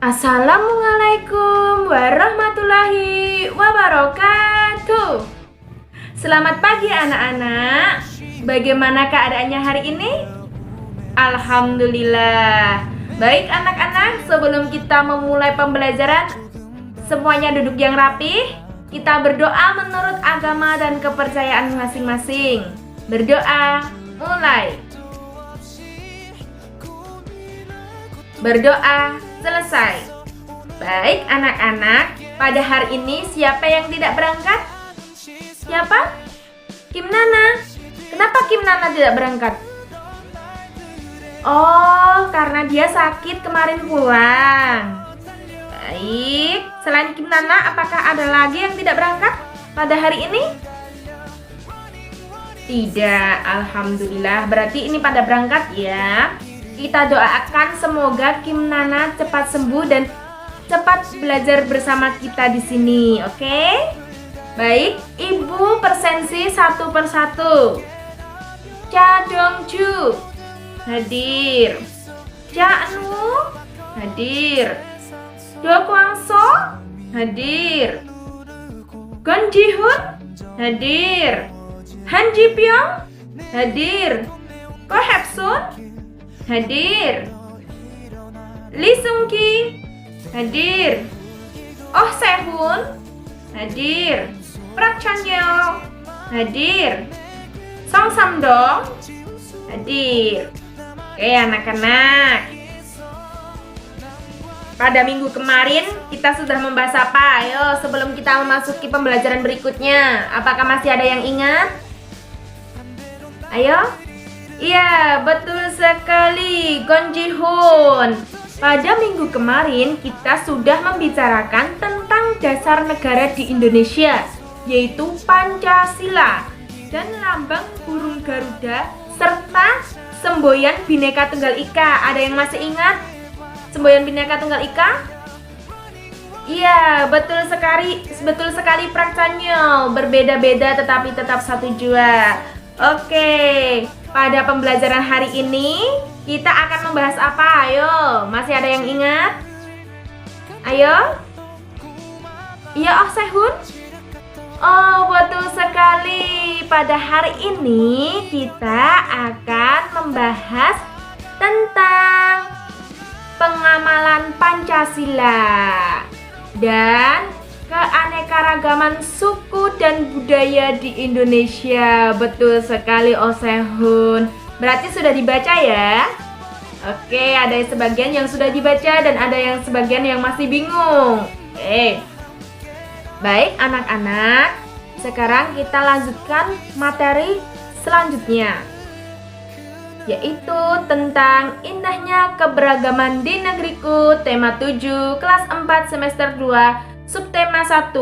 Assalamualaikum warahmatullahi wabarakatuh. Selamat pagi anak-anak. Bagaimana keadaannya hari ini? Alhamdulillah. Baik anak-anak, sebelum kita memulai pembelajaran, semuanya duduk yang rapih. Kita berdoa menurut agama dan kepercayaan masing-masing. Berdoa, mulai. Berdoa, selesai. Baik anak-anak, pada hari ini siapa yang tidak berangkat? Siapa? Kim Nana. Kenapa Kim Nana tidak berangkat? Oh, karena dia sakit kemarin pulang. Baik, selain Kim Nana, apakah ada lagi yang tidak berangkat pada hari ini? Tidak, alhamdulillah. Berarti ini pada berangkat ya. Kita doakan semoga Kim Nana cepat sembuh dan cepat belajar bersama kita di sini, oke? Baik, Ibu persensi satu persatu. Cha Dongju hadir. Cha Anu hadir. Do Kwangso hadir. Gon Ji-hoon hadir. Han Ji Pyong hadir. Ko Hep-sun hadir. Lee Seung-ki hadir. Oh Se-hoon hadir. Park Chan-yeol hadir. Song Sam-dong hadir. Oke anak-anak, pada minggu kemarin kita sudah membahas apa? Ayo sebelum kita memasuki pembelajaran berikutnya, apakah masih ada yang ingat? Ayo. Iya, betul sekali, Gon Ji-hoon. Pada minggu kemarin kita sudah membicarakan tentang dasar negara di Indonesia, yaitu Pancasila dan lambang burung Garuda serta semboyan Bhinneka Tunggal Ika. Ada yang masih ingat semboyan Bhinneka Tunggal Ika? Iya, betul sekali Park Chan-yeol. Berbeda-beda tetapi tetap satu jua. Oke, pada pembelajaran hari ini kita akan membahas apa? Ayo, masih ada yang ingat? Ayo? Iya, Oh Se-hoon? Oh, betul sekali. Pada hari ini kita akan membahas tentang pengamalan Pancasila dan keanekaragaman suku dan budaya di Indonesia. Betul sekali, Oh Se-hoon. Berarti sudah dibaca ya? Oke, ada sebagian yang sudah dibaca dan ada yang sebagian yang masih bingung. Oke. Baik anak-anak, sekarang kita lanjutkan materi selanjutnya, yaitu tentang indahnya keberagaman di negeriku, tema 7, kelas 4 semester 2, subtema 1,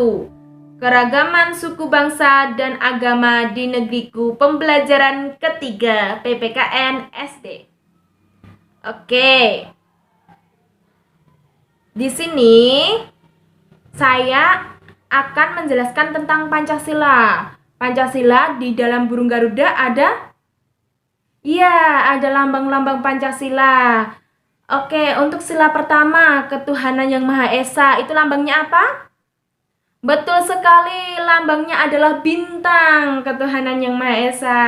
keragaman suku bangsa dan agama di negeriku, pembelajaran ketiga PPKN SD. Oke. Di sini saya akan menjelaskan tentang Pancasila. Pancasila di dalam burung Garuda ada? Iya, ada lambang-lambang Pancasila. Oke, untuk sila pertama, ketuhanan yang Maha Esa, itu lambangnya apa? Betul sekali, lambangnya adalah bintang, ketuhanan yang Maha Esa.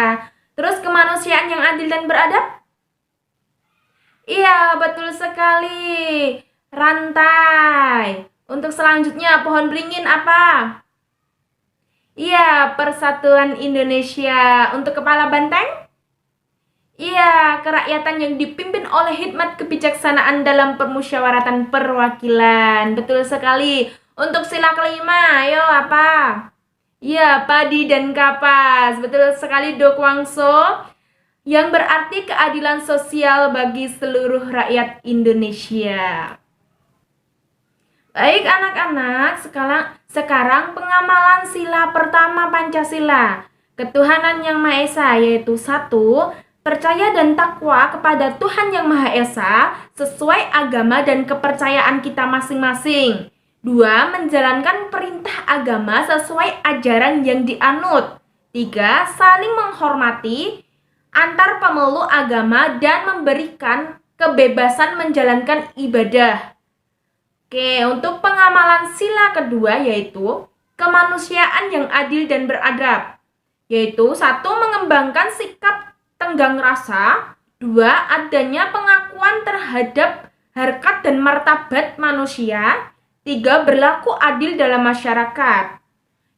Terus kemanusiaan yang adil dan beradab? Iya, betul sekali, rantai. Untuk selanjutnya, pohon beringin apa? Iya, Persatuan Indonesia. Untuk kepala banteng? Iya, kerakyatan yang dipimpin oleh hikmat kebijaksanaan dalam permusyawaratan perwakilan. Betul sekali. Untuk sila kelima, ayo apa? Iya, padi dan kapas. Betul sekali, Do Kwangso. Yang berarti keadilan sosial bagi seluruh rakyat Indonesia. Baik anak-anak, sekarang pengamalan sila pertama Pancasila. Ketuhanan yang Maha Esa, yaitu 1, percaya dan takwa kepada Tuhan yang Maha Esa sesuai agama dan kepercayaan kita masing-masing. 2. Menjalankan perintah agama sesuai ajaran yang dianut. 3. Saling menghormati antar pemeluk agama dan memberikan kebebasan menjalankan ibadah. Oke, untuk pengamalan sila kedua yaitu kemanusiaan yang adil dan beradab. Yaitu 1. Mengembangkan sikap tenggang rasa. 2. Adanya pengakuan terhadap harkat dan martabat manusia. 3. Berlaku adil dalam masyarakat.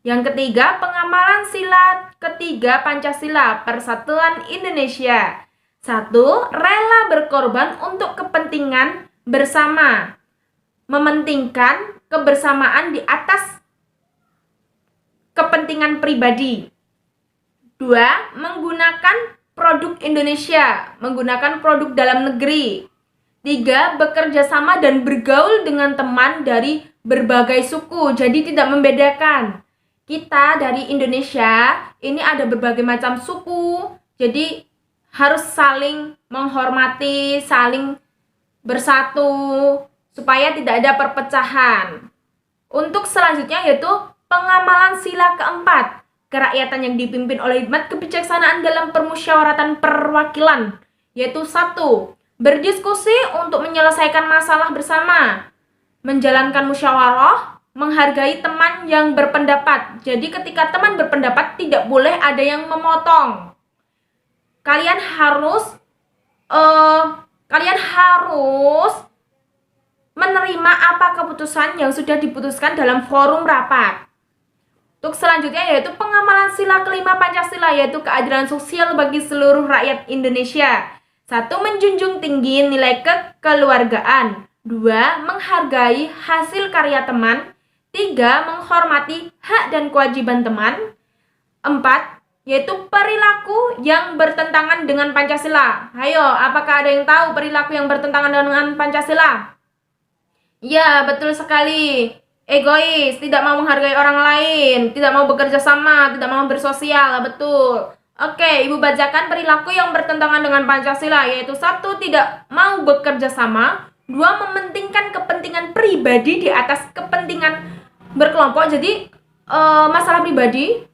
Yang ketiga, pengamalan sila ketiga Pancasila, Persatuan Indonesia. 1. Rela berkorban untuk kepentingan bersama. Mementingkan kebersamaan di atas kepentingan pribadi. 2. Menggunakan produk Indonesia, menggunakan produk dalam negeri. 3. Bekerja sama dan bergaul dengan teman dari berbagai suku, jadi tidak membedakan. Kita dari Indonesia, ini ada berbagai macam suku, jadi harus saling menghormati, saling bersatu, supaya tidak ada perpecahan. Untuk selanjutnya yaitu pengamalan sila keempat, kerakyatan yang dipimpin oleh hikmat kebijaksanaan dalam permusyawaratan perwakilan, yaitu 1. Berdiskusi untuk menyelesaikan masalah bersama, menjalankan musyawarah, menghargai teman yang berpendapat. Jadi ketika teman berpendapat tidak boleh ada yang memotong. Kalian harus menerima apa keputusan yang sudah diputuskan dalam forum rapat. Untuk selanjutnya yaitu pengamalan sila kelima Pancasila, yaitu keadilan sosial bagi seluruh rakyat Indonesia. 1. Menjunjung tinggi nilai kekeluargaan. 2. Menghargai hasil karya teman. 3. Menghormati hak dan kewajiban teman. 4. Yaitu perilaku yang bertentangan dengan Pancasila. Ayo, apakah ada yang tahu perilaku yang bertentangan dengan Pancasila? Ya, betul sekali. Egois, tidak mau menghargai orang lain, tidak mau bekerja sama, tidak mau bersosial, betul. Oke, Ibu bacakan perilaku yang bertentangan dengan Pancasila, yaitu 1. Tidak mau bekerja sama. 2. Mementingkan kepentingan pribadi di atas kepentingan berkelompok. Jadi, masalah pribadi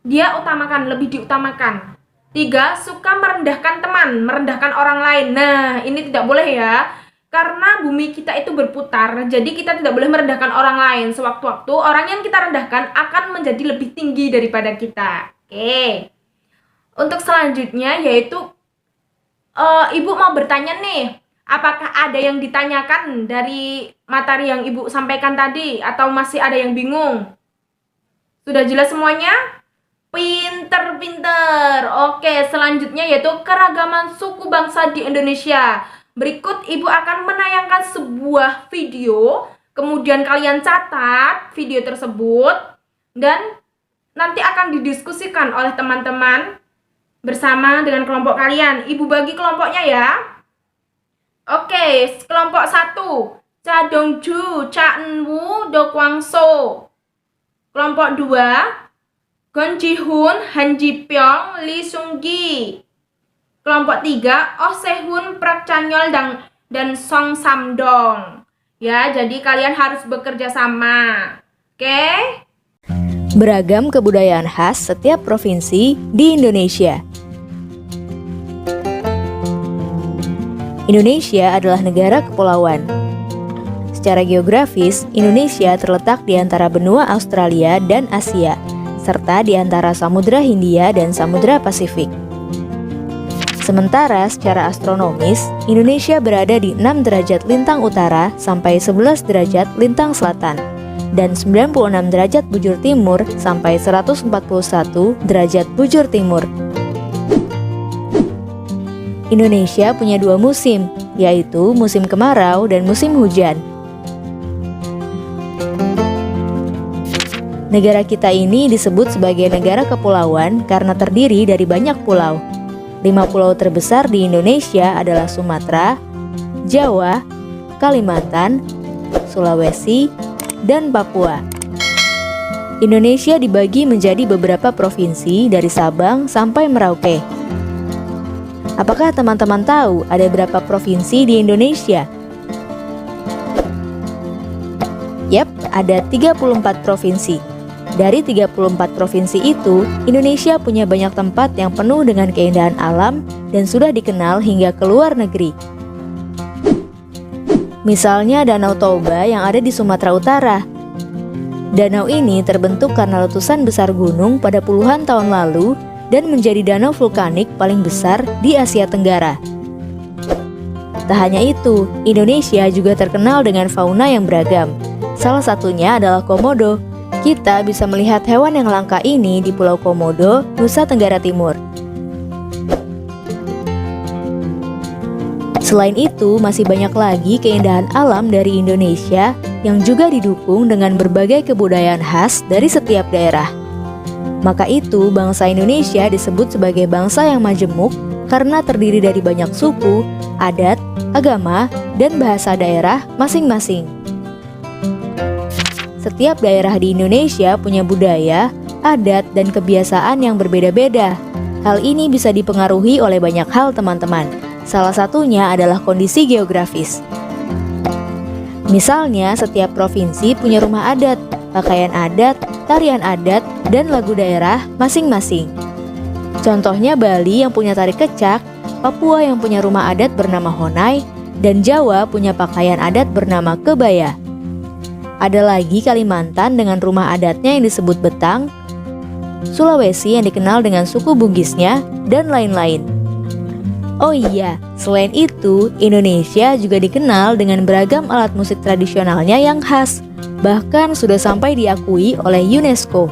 dia utamakan, lebih diutamakan. 3. Suka merendahkan teman, merendahkan orang lain. Nah, ini tidak boleh ya. Karena bumi kita itu berputar, jadi kita tidak boleh merendahkan orang lain. Sewaktu-waktu orang yang kita rendahkan akan menjadi lebih tinggi daripada kita. Oke. Untuk selanjutnya yaitu Ibu mau bertanya nih, apakah ada yang ditanyakan dari materi yang Ibu sampaikan tadi atau masih ada yang bingung? Sudah jelas semuanya? Pinter-pinter. Oke, selanjutnya yaitu keragaman suku bangsa di Indonesia. Berikut Ibu akan menayangkan sebuah video, kemudian kalian catat video tersebut, dan nanti akan didiskusikan oleh teman-teman bersama dengan kelompok kalian. Ibu bagi kelompoknya ya. Oke, kelompok 1, Cha Dongju, Cha Enwu, Do Kwangso. Kelompok 2, Gon Ji-hun, Han Ji-pyong, Lee Sung-gi. Kelompok 3, Oh Se-hun, Prak Chanyol, dan Song Sam-dong. Ya, jadi kalian harus bekerja sama. Oke? Beragam kebudayaan khas setiap provinsi di Indonesia. Indonesia adalah negara kepulauan. Secara geografis, Indonesia terletak di antara benua Australia dan Asia, serta di antara Samudra Hindia dan Samudra Pasifik. Sementara secara astronomis, Indonesia berada di 6 derajat lintang utara sampai 11 derajat lintang selatan, dan 96 derajat bujur timur sampai 141 derajat bujur timur. Indonesia punya 2 musim, yaitu musim kemarau dan musim hujan. Negara kita ini disebut sebagai negara kepulauan karena terdiri dari banyak pulau. 5 pulau terbesar di Indonesia adalah Sumatera, Jawa, Kalimantan, Sulawesi, dan Papua. Indonesia dibagi menjadi beberapa provinsi dari Sabang sampai Merauke. Apakah teman-teman tahu ada berapa provinsi di Indonesia? Yap, ada 34 provinsi. Dari 34 provinsi itu, Indonesia punya banyak tempat yang penuh dengan keindahan alam dan sudah dikenal hingga ke luar negeri. Misalnya Danau Toba yang ada di Sumatera Utara. Danau ini terbentuk karena letusan besar gunung pada puluhan tahun lalu dan menjadi danau vulkanik paling besar di Asia Tenggara. Tak hanya itu, Indonesia juga terkenal dengan fauna yang beragam. Salah satunya adalah komodo. Kita bisa melihat hewan yang langka ini di Pulau Komodo, Nusa Tenggara Timur. Selain itu, masih banyak lagi keindahan alam dari Indonesia yang juga didukung dengan berbagai kebudayaan khas dari setiap daerah. Maka itu, bangsa Indonesia disebut sebagai bangsa yang majemuk karena terdiri dari banyak suku, adat, agama, dan bahasa daerah masing-masing. Setiap daerah di Indonesia punya budaya, adat, dan kebiasaan yang berbeda-beda. Hal ini bisa dipengaruhi oleh banyak hal, teman-teman. Salah satunya adalah kondisi geografis. Misalnya, setiap provinsi punya rumah adat, pakaian adat, tarian adat, dan lagu daerah masing-masing. Contohnya Bali yang punya tari kecak, Papua yang punya rumah adat bernama Honai, dan Jawa punya pakaian adat bernama kebaya. Ada lagi Kalimantan dengan rumah adatnya yang disebut betang, Sulawesi yang dikenal dengan suku Bugisnya, dan lain-lain. Oh iya, selain itu, Indonesia juga dikenal dengan beragam alat musik tradisionalnya yang khas, bahkan sudah sampai diakui oleh UNESCO.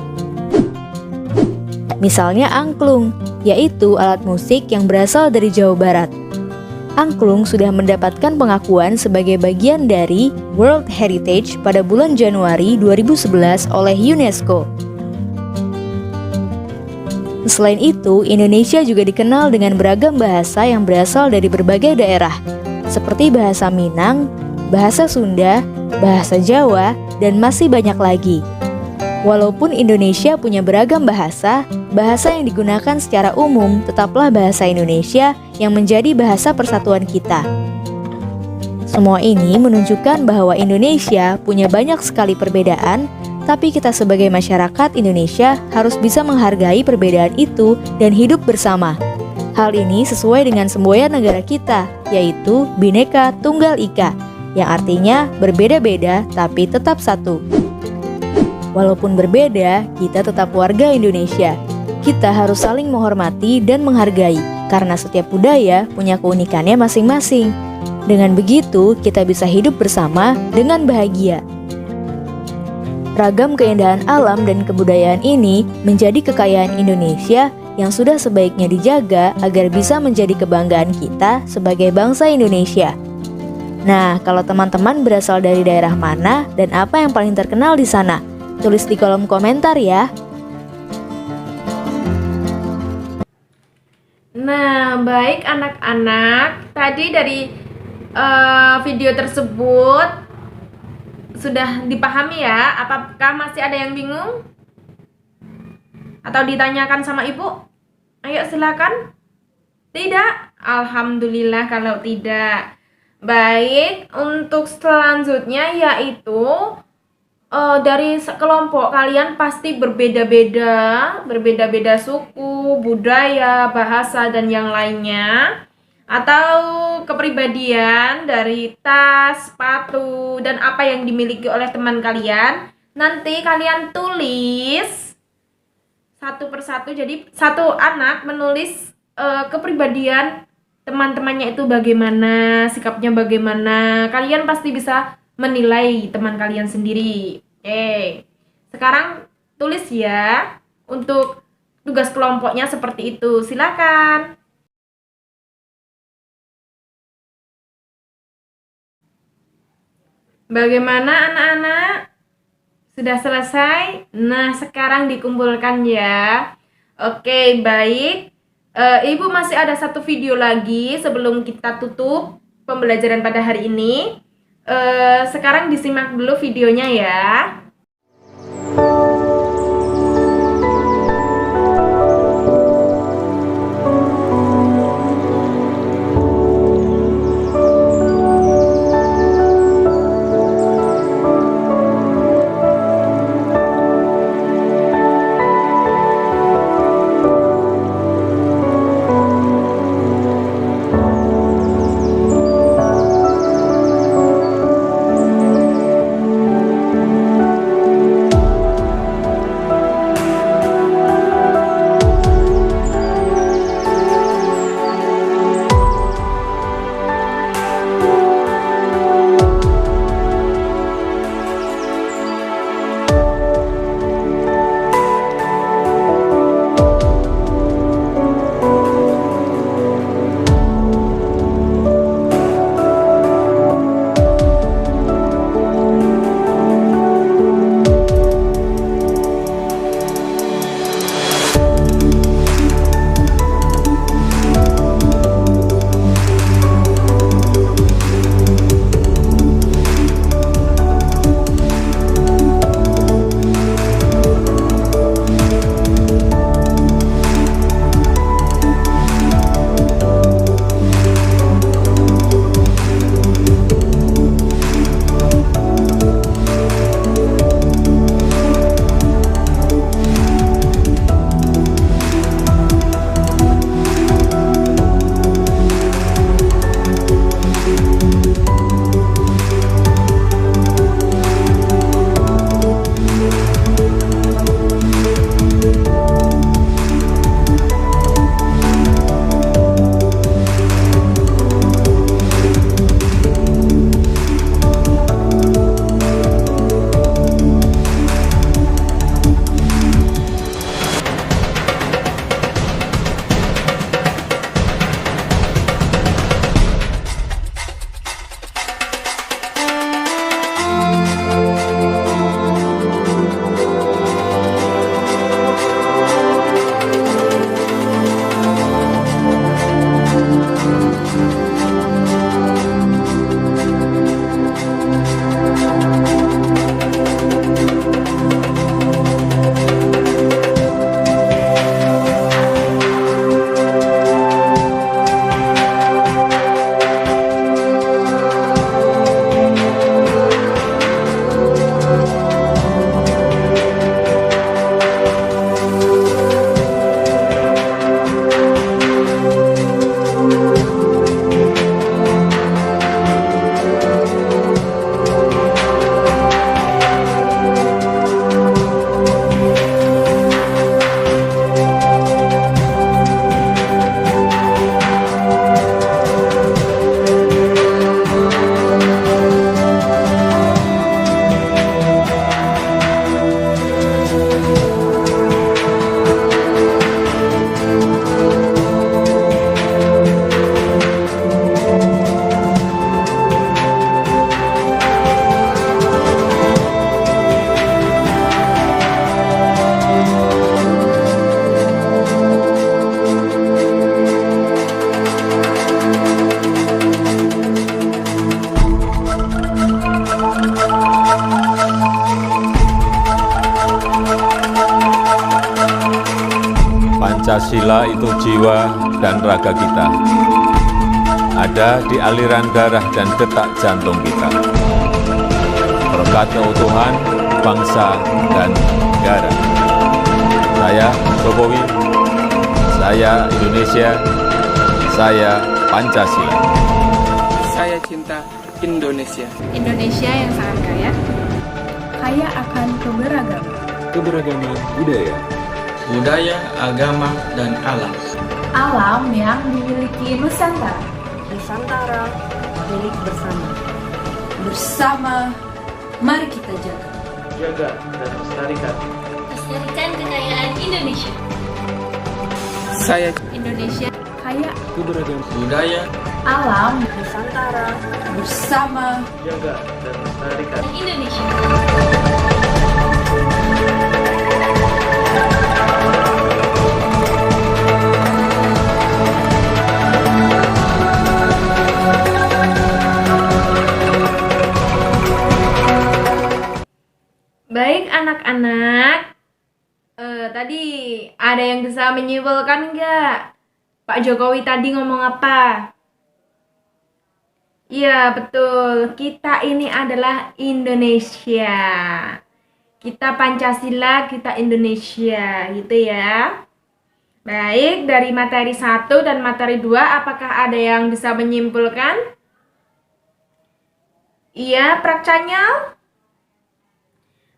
Misalnya angklung, yaitu alat musik yang berasal dari Jawa Barat. Angklung sudah mendapatkan pengakuan sebagai bagian dari World Heritage pada bulan Januari 2011 oleh UNESCO. Selain itu, Indonesia juga dikenal dengan beragam bahasa yang berasal dari berbagai daerah, seperti bahasa Minang, bahasa Sunda, bahasa Jawa, dan masih banyak lagi. Walaupun Indonesia punya beragam bahasa, bahasa yang digunakan secara umum tetaplah bahasa Indonesia yang menjadi bahasa persatuan kita. Semua ini menunjukkan bahwa Indonesia punya banyak sekali perbedaan, tapi kita sebagai masyarakat Indonesia harus bisa menghargai perbedaan itu dan hidup bersama. Hal ini sesuai dengan semboyan negara kita, yaitu Bhinneka Tunggal Ika, yang artinya berbeda-beda tapi tetap satu. Walaupun berbeda, kita tetap warga Indonesia. Kita harus saling menghormati dan menghargai, karena setiap budaya punya keunikannya masing-masing. Dengan begitu, kita bisa hidup bersama dengan bahagia. Ragam keindahan alam dan kebudayaan ini menjadi kekayaan Indonesia yang sudah sebaiknya dijaga agar bisa menjadi kebanggaan kita sebagai bangsa Indonesia. Nah, kalau teman-teman berasal dari daerah mana dan apa yang paling terkenal di sana? Tulis di kolom komentar ya. Nah, baik anak-anak, tadi dari video tersebut sudah dipahami ya? Apakah masih ada yang bingung? Atau ditanyakan sama ibu? Ayo silakan. Tidak? Alhamdulillah kalau tidak. Baik, untuk selanjutnya yaitu dari kelompok kalian pasti berbeda-beda suku, budaya, bahasa, dan yang lainnya. Atau kepribadian dari tas, sepatu, dan apa yang dimiliki oleh teman kalian. Nanti kalian tulis satu persatu, jadi satu anak menulis kepribadian teman-temannya itu bagaimana, sikapnya bagaimana. Kalian pasti bisa menilai teman kalian sendiri. Oke. Sekarang tulis ya. Untuk tugas kelompoknya seperti itu. Silakan. Bagaimana anak-anak? Sudah selesai? Nah, sekarang dikumpulkan ya. Oke, baik. Ibu masih ada satu video lagi sebelum kita tutup pembelajaran pada hari ini. Sekarang disimak dulu videonya ya. yaitu jiwa dan raga kita, ada di aliran darah dan detak jantung kita. Berkat keutuhan bangsa dan negara. Saya Jokowi, saya Indonesia, saya Pancasila. Saya cinta Indonesia. Indonesia yang sangat kaya. Kaya akan keberagaman budaya, Agama, dan alam. alam yang dimiliki Nusantara. Nusantara milik bersama. Bersama, mari kita jaga. Jaga dan lestarikan. Lestarikan kekayaan Indonesia. Saya Indonesia Kaya budaya, alam Nusantara bersama. jaga dan lestarikan. Indonesia. Baik anak-anak, tadi ada yang bisa menyimpulkan nggak? Pak Jokowi tadi ngomong apa? Iya betul, kita ini adalah Indonesia. Kita Pancasila, kita Indonesia, gitu ya. Baik, dari materi 1 dan materi 2, apakah ada yang bisa menyimpulkan? Iya, Prakcanya?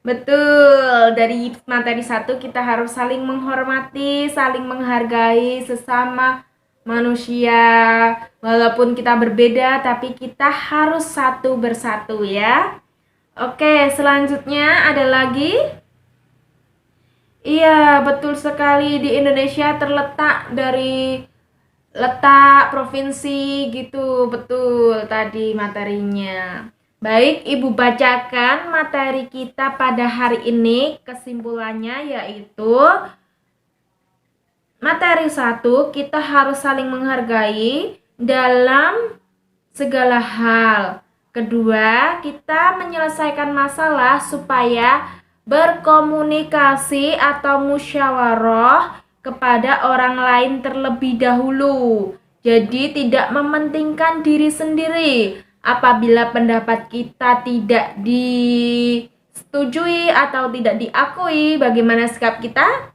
Betul, dari materi 1 kita harus saling menghormati, saling menghargai sesama manusia. Walaupun kita berbeda, tapi kita harus satu bersatu ya. Oke, selanjutnya ada lagi. Iya, betul sekali, di Indonesia terletak dari letak provinsi gitu, betul tadi materinya. Baik, Ibu bacakan materi kita pada hari ini. Kesimpulannya yaitu materi 1, kita harus saling menghargai dalam segala hal. Kedua, kita menyelesaikan masalah supaya berkomunikasi atau musyawarah kepada orang lain terlebih dahulu. Jadi tidak mementingkan diri sendiri. Apabila pendapat kita tidak disetujui atau tidak diakui, bagaimana sikap kita?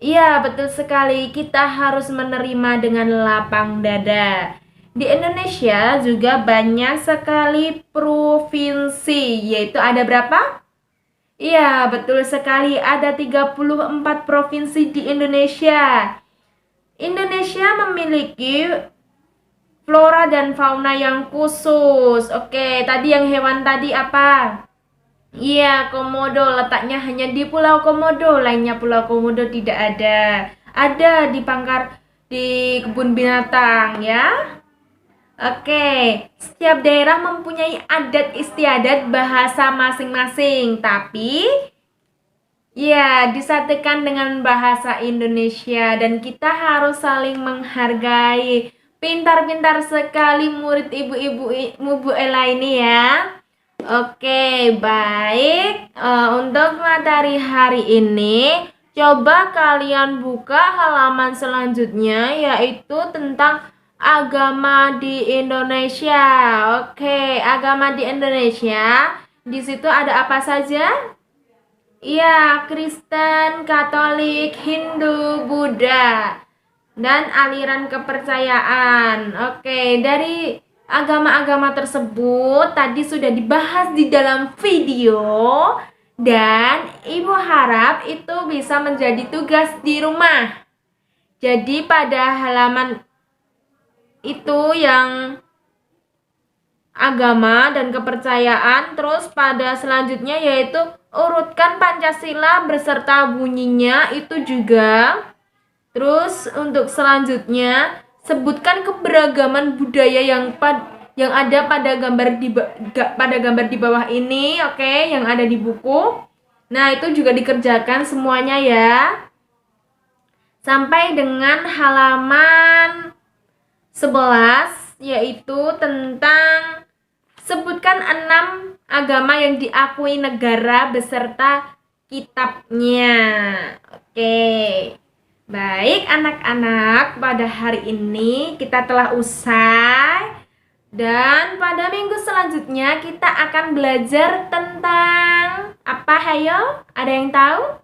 Iya, betul sekali. Kita harus menerima dengan lapang dada. Di Indonesia juga banyak sekali provinsi, yaitu ada berapa? Iya, betul sekali. Ada 34 provinsi di Indonesia. Indonesia memiliki flora dan fauna yang khusus. Oke, tadi yang hewan tadi apa? Iya, komodo. Letaknya hanya di Pulau Komodo. Lainnya Pulau Komodo tidak ada. Ada di kebun binatang ya. Oke, setiap daerah mempunyai adat istiadat bahasa masing-masing. Tapi ya, disatukan dengan bahasa Indonesia. Dan kita harus saling menghargai. Pintar-pintar sekali murid ibu Ella ini ya. Oke, baik. Untuk materi hari ini, coba kalian buka halaman selanjutnya, yaitu tentang agama di Indonesia. Oke, agama di Indonesia. Di situ ada apa saja? Iya, Kristen, Katolik, Hindu, Buddha, dan aliran kepercayaan. Oke, dari agama-agama tersebut tadi sudah dibahas di dalam video, dan Ibu harap itu bisa menjadi tugas di rumah. Jadi pada halaman itu yang agama dan kepercayaan, terus pada selanjutnya yaitu urutkan Pancasila beserta bunyinya itu juga. Terus untuk selanjutnya sebutkan keberagaman budaya yang ada pada gambar di bawah ini, oke, yang ada di buku. Nah, itu juga dikerjakan semuanya ya. Sampai dengan halaman 11 yaitu tentang sebutkan 6 agama yang diakui negara beserta kitabnya. Oke. Baik anak-anak, pada hari ini kita telah usai. Dan pada minggu selanjutnya kita akan belajar tentang apa, hayo? Ada yang tahu?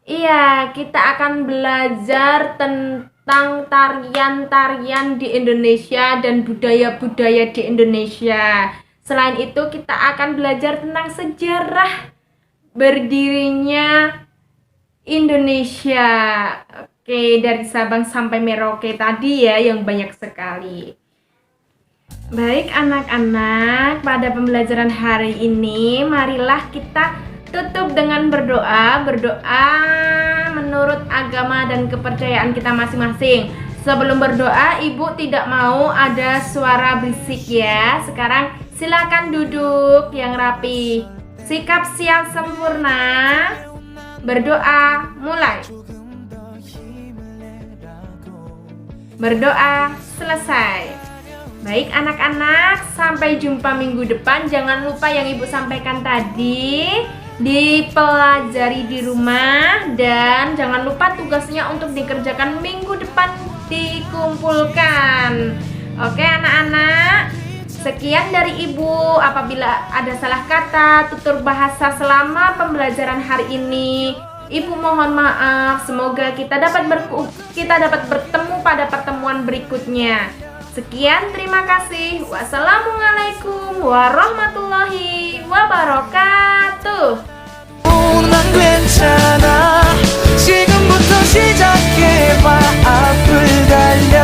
Iya, kita akan belajar tentang tarian-tarian di Indonesia dan budaya-budaya di Indonesia. Selain itu kita akan belajar tentang sejarah berdirinya Indonesia. Oke, dari Sabang sampai Merauke tadi ya, yang banyak sekali. Baik anak-anak, pada pembelajaran hari ini marilah kita tutup dengan berdoa. Berdoa menurut agama dan kepercayaan kita masing-masing. Sebelum berdoa, Ibu tidak mau ada suara berisik ya. Sekarang silakan duduk yang rapi. Sikap siap sempurna. Berdoa mulai. Berdoa selesai. Baik anak-anak, sampai jumpa minggu depan. Jangan lupa yang Ibu sampaikan tadi dipelajari di rumah. Dan jangan lupa tugasnya untuk dikerjakan minggu depan dikumpulkan. Oke anak-anak, sekian dari Ibu. Apabila ada salah kata, tutur bahasa selama pembelajaran hari ini, Ibu mohon maaf. Semoga kita dapat bertemu pada pertemuan berikutnya. Sekian, terima kasih. Wassalamualaikum warahmatullahi